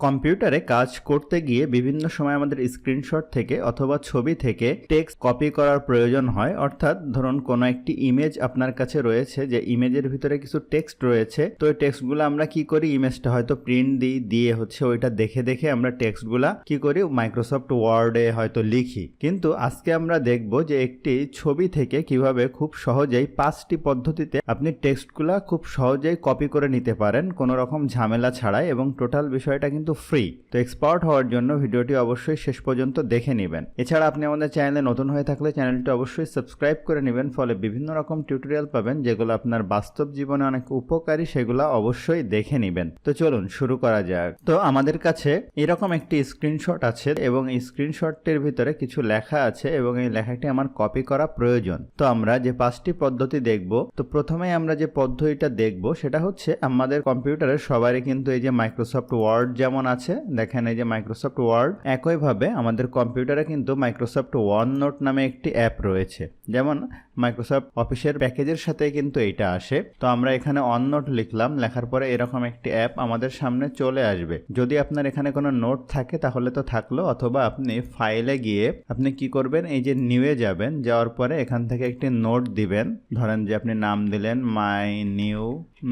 কম্পিউটারে কাজ করতে গিয়ে বিভিন্ন সময় আমাদের স্ক্রিনশট থেকে অথবা ছবি থেকে টেক্সট কপি করার প্রয়োজন হয়। অর্থাৎ ধরুন কোনো একটি ইমেজ আপনার কাছে রয়েছে, যে ইমেজের ভিতরে কিছু টেক্সট রয়েছে, তো এই টেক্সটগুলো আমরা কি করি, ইমেজটা হয়তো প্রিন্ট দিয়ে ওইটা দেখে দেখে আমরা টেক্সটগুলা কি করি, মাইক্রোসফট ওয়ার্ডে হয়তো লিখি। কিন্তু আজকে আমরা দেখব যে একটি ছবি থেকে কিভাবে খুব সহজেই 5টি পদ্ধতিতে আপনি টেক্সটগুলা খুব সহজেই কপি করে নিতে পারেন কোনো রকম ঝামেলা ছাড়াই, এবং টোটাল বিষয়টা কিন্তু ফ্রি। তো এক্সপার্ট হওয়ার জন্য ভিডিওটি অবশ্যই শেষ পর্যন্ত দেখে নেবেন। এছাড়া আপনি আমাদের চ্যানেলে নতুন হয়ে থাকলে চ্যানেলটি অবশ্যই সাবস্ক্রাইব করে নেবেন, ফলে বিভিন্ন রকম টিউটোরিয়াল পাবেন যেগুলো আপনার বাস্তব জীবনে অনেক উপকারী, সেগুলো অবশ্যই দেখে নেবেন। তো চলুন শুরু করা যাক। তো আমাদের কাছে এরকম একটি স্ক্রিনশট আছে এবং এই স্ক্রিনশটটির ভিতরে কিছু লেখা আছে এবং এই লেখাটি আমার কপি করা প্রয়োজন। তো আমরা যে 5টি পদ্ধতি দেখব, তো প্রথমেই আমরা যে পদ্ধতিটা দেখব সেটা হচ্ছে আমাদের কম্পিউটারের সবারই কিন্তু এই যে মাইক্রোসফট ওয়ার্ড যেমন আছে, দেখেন এই যে মাইক্রোসফট ওয়ার্ড, একইভাবে আমাদের কম্পিউটারে কিন্তু মাইক্রোসফট ওয়াননোট নামে একটি অ্যাপ রয়েছে। যেমন মাইক্রোসফট অফিসের প্যাকেজের সাথে কিন্তু এইটা আসে। তো আমরা এখানে ওয়াননোট লিখলাম, লেখার পরে এরকম একটি অ্যাপ আমাদের সামনে চলে আসবে। যদি আপনার এখানে কোনো নোট থাকে তাহলে তো থাকলো, অথবা আপনি ফাইলে গিয়ে আপনি কি করবেন, এই যে নিউয়ে যাবেন, যাওয়ার পরে এখান থেকে একটি নোট দিবেন। ধরেন যে আপনি নাম দিলেন মাই নিউ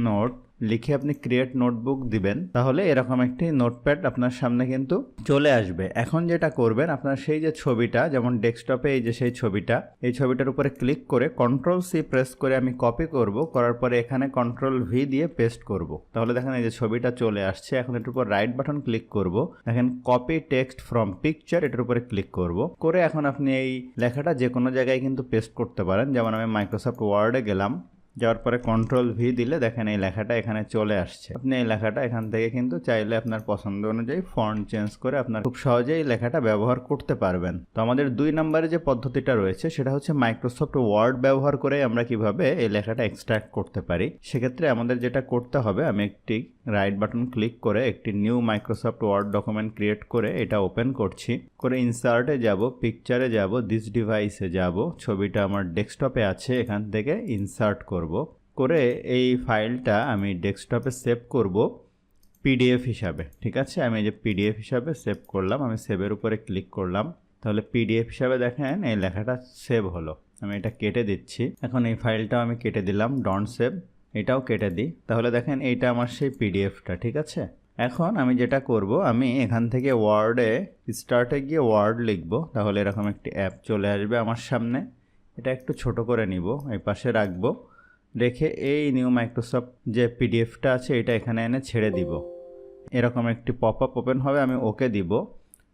নোট, লিখে আপনি ক্রিয়েট নোটবুক দিবেন, তাহলে এরকম একটি নোটপ্যাড আপনার সামনে কিন্তু চলে আসবে। এখন যেটা করবেন, আপনার সেই যে ছবিটা, যেমন ডেস্কটপে এই যে সেই ছবিটা, এই ছবিটার উপরে ক্লিক করে Ctrl+C প্রেস করে আমি কপি করব, করার পরে এখানে Ctrl+V দিয়ে পেস্ট করব। তাহলে দেখেন এই যে ছবিটা চলে আসছে। এখন এটার উপর রাইট বাটন ক্লিক করব, দেখেন কপি টেক্সট ফ্রম পিকচার, এটার উপরে ক্লিক করব, করে এখন আপনি এই লেখাটা যে কোনো জায়গায় কিন্তু পেস্ট করতে পারেন। যেমন আমি মাইক্রোসফট ওয়ার্ডে গেলাম, যাওয়ার পরে Ctrl+V দিলে দেখেন এই লেখাটা এখানে চলে আসছে। আপনি এই লেখাটা এখান থেকে কিন্তু চাইলে আপনার পছন্দ অনুযায়ী ফন্ট চেঞ্জ করে আপনার খুব সহজেই লেখাটা ব্যবহার করতে পারবেন। তো আমাদের 2 নম্বরে যে পদ্ধতিটা রয়েছে সেটা হচ্ছে মাইক্রোসফট ওয়ার্ড ব্যবহার করে আমরা কিভাবে এই লেখাটা এক্সট্রাক্ট করতে পারি। সেক্ষেত্রে আমাদের যেটা করতে হবে, আমি একটি রাইট বাটন ক্লিক করে একটি new Microsoft Word document create করে এটা ওপেন করছি, করে ইনসার্টে যাব, পিকচারে যাব, দিস ডিভাইসে যাব, ছবিটা আমার ডেস্কটপে আছে, এখান থেকে ইনসার্ট করে এই ফাইলটা আমি ডেস্কটপে সেভ করব পিডিএফ হিসাবে। ঠিক আছে, আমি এই যে পিডিএফ হিসাবে সেভ করলাম, আমি সেভের উপরে ক্লিক করলাম, তাহলে পিডিএফ হিসাবে দেখেন এই লেখাটা সেভ হলো। আমি এটা কেটে দিচ্ছি, এখন এই ফাইলটাও আমি কেটে দিলাম, ডন্ট সেভ, এটাও কেটে দিই, তাহলে দেখেন এইটা আমার সেই পিডিএফটা। ঠিক আছে, এখন আমি যেটা করব, আমি এখান থেকে ওয়ার্ডে স্টার্টে গিয়ে ওয়ার্ড লিখব, তাহলে এরকম একটি অ্যাপ চলে আসবে আমার সামনে। এটা একটু ছোট করে নিব, এই পাশে রাখবো, রেখে এই নিউ মাইক্রোসফট যে পিডিএফটা আছে এটা এখানে এনে ছেড়ে দিব। এরকম একটি পপআপ ওপেন হবে, আমি ওকে দিব।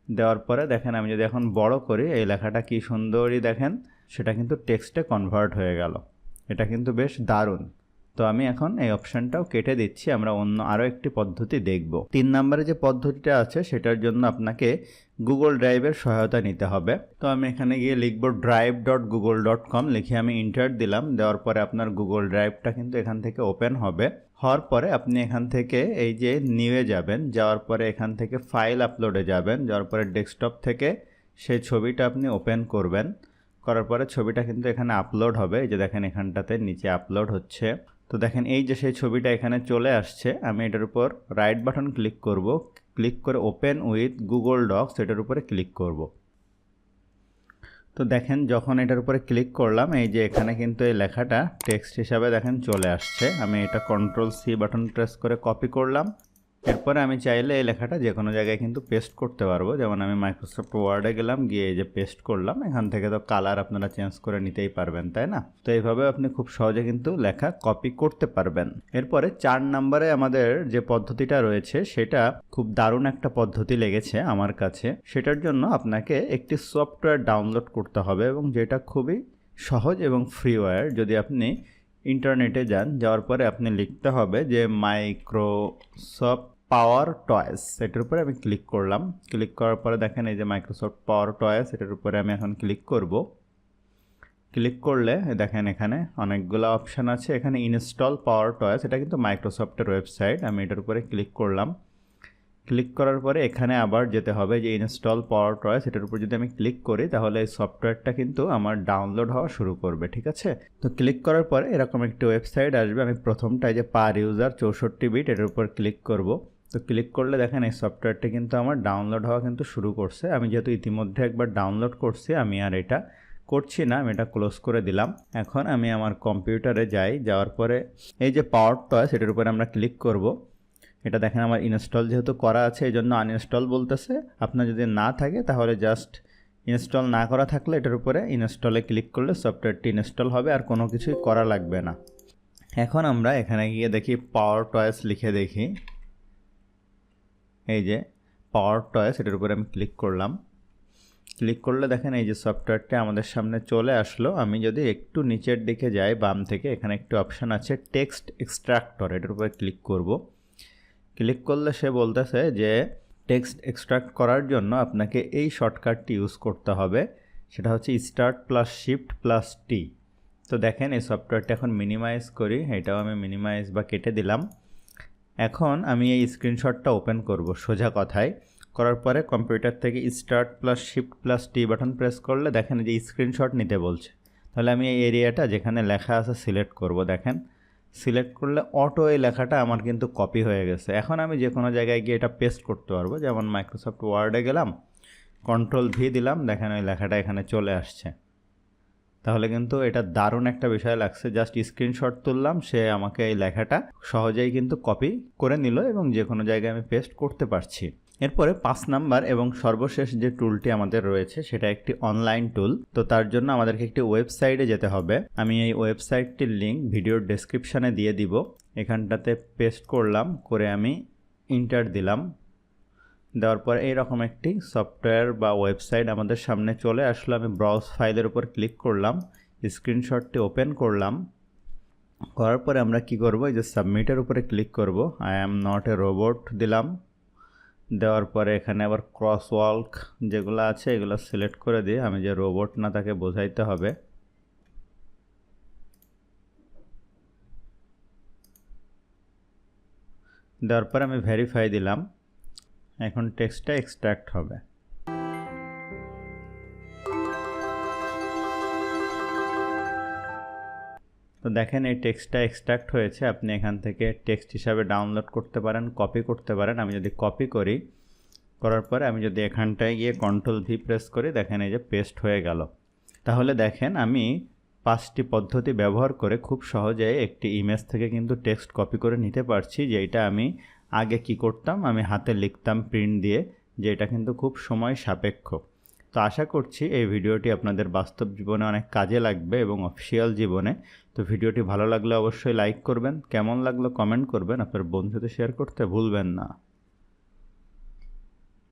দেওয়ার পরে দেখেন আমি যদি এখন বড় করি, এই লেখাটা কি সুন্দরই দেখেন সেটা কিন্তু টেক্সটে কনভার্ট হয়ে গেল। এটা কিন্তু বেশ দারুণ। তো আমি এখন এই অপশনটাও কেটে দিচ্ছি, আমরা অন্য আরও একটি পদ্ধতি দেখব। 3 নম্বরে যে পদ্ধতিটা আছে সেটার জন্য আপনাকে গুগল ড্রাইভের সহায়তা নিতে হবে। তো আমি এখানে গিয়ে লিখব drive.google.com, লিখে আমি ইন্টার দিলাম। দেওয়ার পরে আপনার গুগল ড্রাইভটা কিন্তু এখান থেকে ওপেন হবে। হওয়ার পরে আপনি এখান থেকে এই যে নিউয়ে যাবেন, যাওয়ার পরে এখান থেকে ফাইল আপলোডে যাবেন, যাওয়ার পরে ডেস্কটপ থেকে সেই ছবিটা আপনি ওপেন করবেন। করার পরে ছবিটা কিন্তু এখানে আপলোড হবে, এই যে দেখেন এখানটাতে নিচে আপলোড হচ্ছে। তো দেখেন এই যে সেই ছবিটা এখানে চলে আসছে। আমি এটার উপর রাইট বাটন ক্লিক করব, ক্লিক করে ওপেন উইথ গুগল ডক্স এটার উপরে ক্লিক করব। তো দেখেন যখন এটার উপরে ক্লিক করলাম, এই যে এখানে কিন্তু এই লেখাটা টেক্সট হিসাবে দেখেন চলে আসছে। আমি এটা Ctrl+C বাটন প্রেস করে কপি করলাম। এরপরে আমি চাইলে এই লেখাটা যে কোনো জায়গায় কিন্তু পেস্ট করতে পারবো। যেমন আমি মাইক্রোসফট ওয়ার্ডে গেলাম, গিয়ে এই যে পেস্ট করলাম, এখান থেকে তো কালার আপনারা চেঞ্জ করে নিতেই পারবেন, তাই না? তো এইভাবে আপনি খুব সহজে কিন্তু লেখা কপি করতে পারবেন। এরপরে 4 নম্বরে আমাদের যে পদ্ধতিটা রয়েছে সেটা খুব দারুণ একটা পদ্ধতি লেগেছে আমার কাছে। সেটার জন্য আপনাকে একটি সফটওয়্যার ডাউনলোড করতে হবে, এবং যেটা খুবই সহজ এবং ফ্রিওয়্যার। যদি আপনি ইন্টারনেটে যান, যাওয়ার পরে আপনি লিখতে হবে যে মাইক্রোসফট পাওয়ার টয়েস, এটার উপরে আমি ক্লিক করলাম। ক্লিক করার পরে দেখেন এই যে মাইক্রোসফট পাওয়ার টয়েস, এটার উপরে আমি এখন ক্লিক করব। ক্লিক করলে দেখেন এখানে অনেকগুলো অপশান আছে। এখানে ইনস্টল পাওয়ার টয়েস, এটা কিন্তু মাইক্রোসফটের ওয়েবসাইট। আমি এটার উপরে ক্লিক করলাম। ক্লিক করার পরে এখানে আবার যেতে হবে যে ইনস্টল পাওয়ার টয়েস, এটার উপর যদি আমি ক্লিক করি তাহলে এই সফটওয়্যারটা কিন্তু আমার ডাউনলোড হওয়া শুরু করবে। ঠিক আছে, তো ক্লিক করার পরে এরকম একটি ওয়েবসাইট আসবে। আমি প্রথমটায় যে পার ইউজার 64 বিট, এটার উপর ক্লিক করব। তো ক্লিক করলে দেখেন এই সফটওয়্যারটি কিন্তু আমার ডাউনলোড হওয়া কিন্তু শুরু করছে। আমি যেহেতু ইতিমধ্যে একবার ডাউনলোড করছি, আমি আর এটা করছি না, আমি এটা ক্লোজ করে দিলাম। এখন আমি আমার কম্পিউটারে যাই, যাওয়ার পরে এই যে পাওয়ার টয় সেটার উপরে আমরা ক্লিক করব। এটা দেখেন আমার ইনস্টল যেহেতু করা আছে এই জন্য আনইনস্টল বলতেছে। আপনার যদি না থাকে তাহলে জাস্ট ইনস্টল না করা থাকলে এটার উপরে ইনস্টলে ক্লিক করলে সফটওয়্যারটি ইনস্টল হবে, আর কোনো কিছুই করা লাগবে না। এখন আমরা এখানে গিয়ে দেখি পাওয়ার টয়েস লিখে দেখি, এই যে পাওয়ার টয়েস এটার উপরে আমি ক্লিক করলাম। ক্লিক করলে দেখেন এই যে সফটওয়্যারটি আমাদের সামনে চলে আসলো। আমি যদি একটু নিচের দিকে যাই বাম থেকে, এখানে একটু অপশান আছে টেক্সট এক্সট্রাক্টর, এটার উপরে ক্লিক করব। ক্লিক করলে সে বলতেছে যে টেক্সট এক্সট্রাক্ট করার জন্য আপনাকে এই শর্টকাটটি ইউজ করতে হবে, সেটা হচ্ছে স্টার্ট প্লাস শিফট প্লাস টি। তো দেখেন এই সফটওয়্যারটা এখন মিনিমাইজ করি, এটাও আমি মিনিমাইজ বা কেটে দিলাম। এখন আমি এই স্ক্রিনশটটা ওপেন করব সোজা কথায়। করার পরে কম্পিউটার থেকে স্টার্ট প্লাস শিফট প্লাস টি বাটন প্রেস করলে দেখেন যে স্ক্রিনশট নিতে বলছে। তাহলে আমি এই এরিয়াটা যেখানে লেখা আছে সিলেক্ট করব। দেখেন সিলেক্ট করলে অটো এই লেখাটা আমার কিন্তু কপি হয়ে গেছে। এখন আমি যে কোনো জায়গায় গিয়ে এটা পেস্ট করতে পারবো, যেমন মাইক্রোসফট ওয়ার্ডে গেলাম, কন্ট্রোল ভি দিলাম, দেখেন ওই লেখাটা এখানে চলে আসছে। তাহলে কিন্তু এটা দারুণ একটা বিষয় লাগছে, জাস্ট স্ক্রিনশট তুললাম, সে আমাকে এই লেখাটা সহজেই কিন্তু কপি করে নিল এবং যে কোনো জায়গায় আমি পেস্ট করতে পারছি। এরপরে 5 নাম্বার এবং সর্বশেষ যে টুলটি আমাদের রয়েছে সেটা একটি অনলাইন টুল। তো তার জন্য আমাদেরকে একটি ওয়েবসাইটে যেতে হবে। আমি এই ওয়েবসাইটটির লিঙ্ক ভিডিওর ডেসক্রিপশানে দিয়ে দিব। এখানটাতে পেস্ট করলাম, করে আমি ইন্টার দিলাম। দেওয়ার পর এইরকম একটি সফটওয়্যার বা ওয়েবসাইট আমাদের সামনে চলে আসলো। আমি ব্রাউজ ফাইলের উপর ক্লিক করলাম, স্ক্রিনশটটি ওপেন করলাম। করার পরে আমরা কি করব, এই যে সাবমিটের উপরে ক্লিক করব। I am not a robot দিলাম। দেওয়ার পরে এখানে আবার ক্রসওয়ার্ক যেগুলো আছে এগুলো সিলেক্ট করে দিয়ে আমি যে রোবট না তাকে বোঝাইতে হবে। দেওয়ার পরে আমি ভেরিফাই দিলাম। এখন টেক্সটটা এক্সট্রাক্ট হবে। তো দেখেন এই টেক্সটটা এক্সট্রাক্ট হয়েছে। আপনি এখান থেকে টেক্সট হিসাবে ডাউনলোড করতে পারেন, কপি করতে পারেন। আমি যদি কপি করি, করার পরে আমি যদি এখানটায় গিয়ে কন্ট্রোল ভি প্রেস করি, দেখেন এই যে পেস্ট হয়ে গেল। তাহলে দেখেন আমি 5টি পদ্ধতি ব্যবহার করে খুব সহজে একটি ইমেজ থেকে কিন্তু টেক্সট কপি করে নিতে পারছি, যেটা আমি আগে কি করতাম, আমি হাতে লিখতাম প্রিন্ট দিয়ে, যেটা কিন্তু খুব সময় সাপেক্ষ। তো আশা করছি এই ভিডিওটি আপনাদের বাস্তব জীবনে অনেক কাজে লাগবে এবং অফিসিয়াল জীবনে। তো ভিডিওটি ভালো লাগলে অবশ্যই লাইক করবেন, কেমন লাগলো কমেন্ট করবেন, আপনার বন্ধুদের শেয়ার করতে ভুলবেন না।